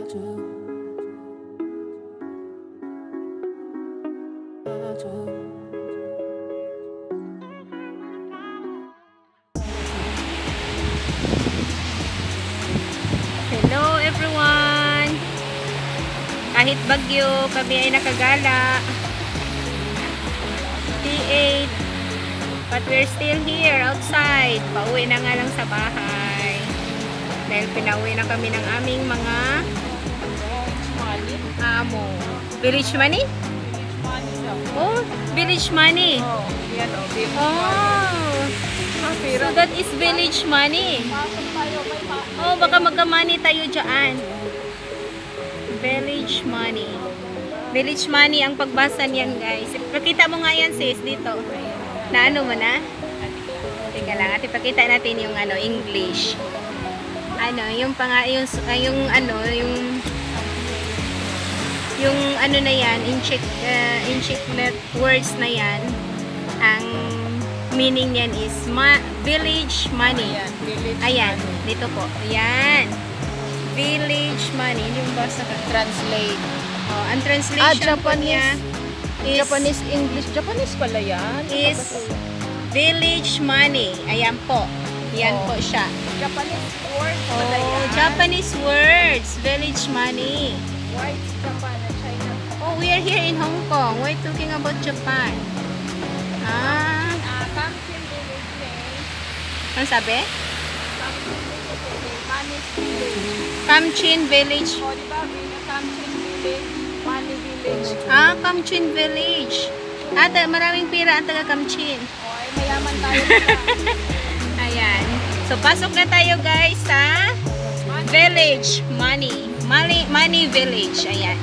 Hello everyone! Kahit bagyo, kami ay nakagala. T8. But we're still here outside. Pauwi na nga lang sa bahay. Dahil pinauwi na kami ng aming mga amo. Village money? Oh, village money. Oh, yan o. Oh, so that is village money. Oh, baka magka-money tayo dyan. Village money. Village money ang pagbasa niyan, guys. Pakita mo nga yan, sis, dito. Na ano mo na? Teka lang, at ipakita natin yung ano, English. Ano, yung ano na yan, in-check words na yan, ang meaning niyan is village money. Ayan, dito po. Ayan. Village money. Hindi mo basta ka. Translate. Oh, ang translation po niya is Japanese, English. Japanese pala yan. is village money. Ayan po. Yan po siya. Japanese word pala yan. Oh, Japanese words. Village money. Why it's Japan and China? Oh, we are here in Hong Kong. We're talking about Japan. Ah. Kamchin village name. Ano sabi? Manis village. Kamchin Village. O, diba? Kamchin village. Mani village. Ah, Kamchin Village. Maraming pira ang taga Kamchin. O, ay mayaman tayo. Ayan. So, pasok na tayo guys sa Village Money. Money Village. Ayan.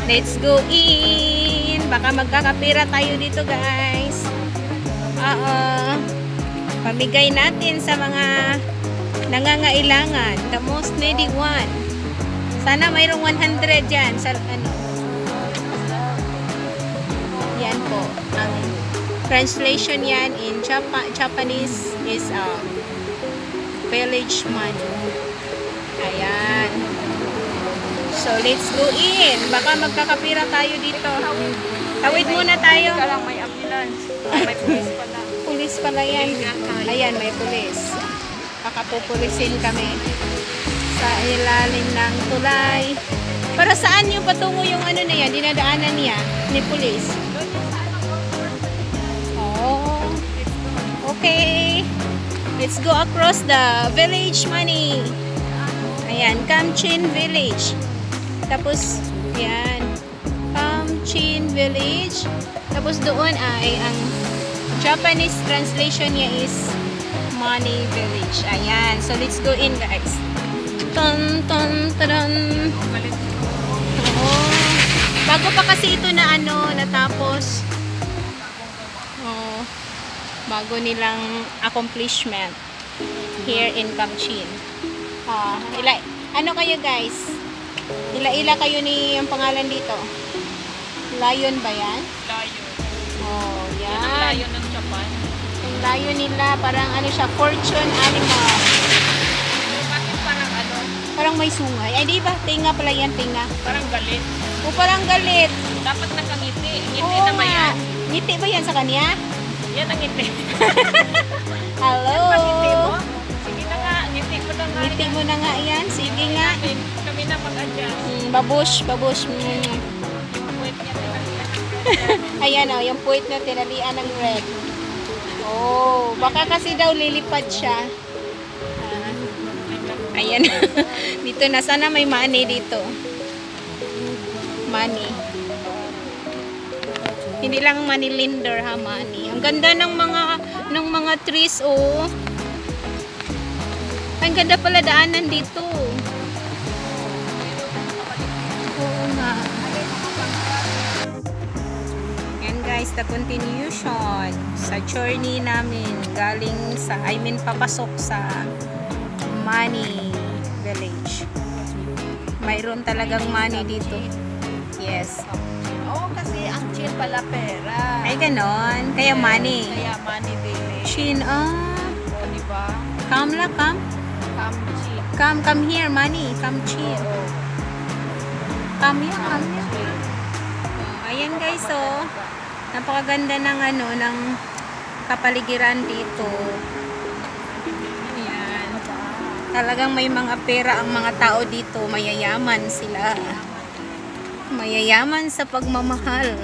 Let's go in. Baka magkakapira tayo dito guys. Pamigay natin sa mga nangangailangan. The most needy one. Sana mayroong 100 dyan. Sa, ano. Yan po. Ang translation yan in Japanese is village money. Ayan. So, let's go in. Baka magkakapira tayo dito. Tawid muna tayo. May ambulance. May police pala. Pulis pala yan. Ayan, may pulis. Kakapupulisin kami sa ilalim ng tulay. Para saan yung patungo yung ano na yan? Dinadaanan niya ni pulis. Oh. Okay. Let's go across the village money. Ayan, Kamchin Village. Tapos, yan. Kamchin Village. Tapos doon ay ang Japanese translation niya is Money Village. Ayan. So, let's go in, guys. Ton, ton, taran. Oh. Bago pa kasi ito na ano, natapos. Oh. Bago nilang accomplishment here in Kamchin. Ano kayo, guys? Ila kayo ni ang pangalan dito? Lion ba yan? Lion. Oh, yan. Yan ang lion ng Japan. Yung lion nila, parang ano siya, fortune animal. Bakit parang ano? Parang may sungay. Ay, di ba? Tinga pala yan, tinga. Parang galit. O, parang galit. Dapat nakangiti. Ngiti Oo naman nga. yan. Ngiti ba yan sa kanya? Yan ang ngiti. Hello? Yan pa ngiti mo? Sige na nga. Ngiti mo na nga. Ngiti mo na nga yan. Sige nga. Kami na mag-adjust. Babush. Yung puwet niya tinalian. Ayan o, yung puwit na tinalian ng red. Oh, baka kasi daw lilipad siya. Ayan. Dito na. Sana may money dito. Money. Hindi lang money lender ha, money. Ang ganda ng mga trees, oh. Ang ganda pala daanan dito. Oo nga. Yan guys, the continuation sa journey namin galing sa, papasok sa Money Village. Mayroon talagang money dito. Yes. Oo, kasi ang chin pala pera. Ay, ganon. Kaya money. Kaya money village. Chin, O, diba? Come la, come. Kamchin. Come here, money. Come chin. Oo. Kami yan. Oh, ayan guys, oh. Napakaganda ng ano, ng kapaligiran dito. Ayan. Talagang may mga pera ang mga tao dito. Mayayaman sila. Mayayaman sa pagmamahal.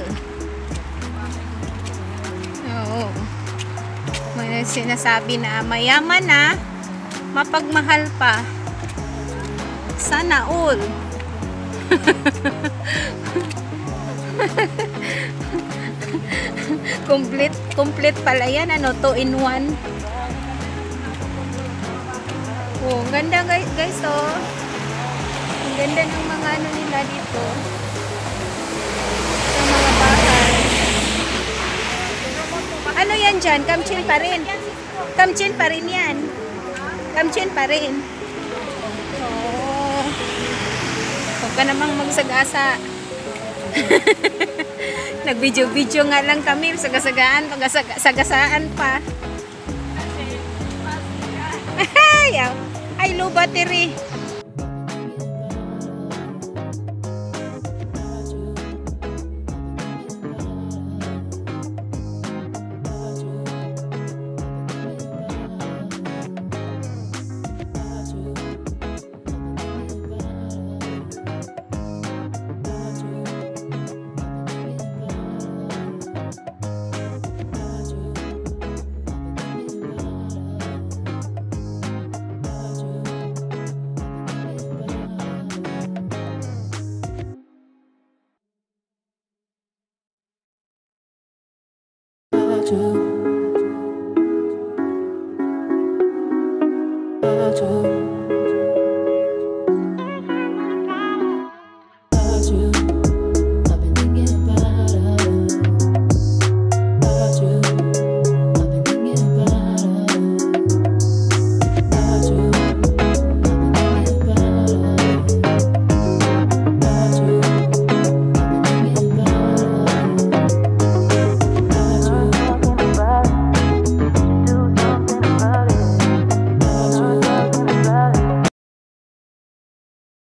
Oo. May sinasabi na mayaman na, mapagmahal pa. Sana all. complete pala yan, ano, 2 in 1. Oh, ganda guys, oh. Ang ganda ng mga ano nila dito. Ng mga bahay. Ano yan dyan? Kamchin pa rin. Kamchin pa rin yan. Kamchin pa rin. Oh. Huwag ka namang magsagasa. Nag-video-video nga lang kami. Sagasaan pa. Ay, low battery. Baju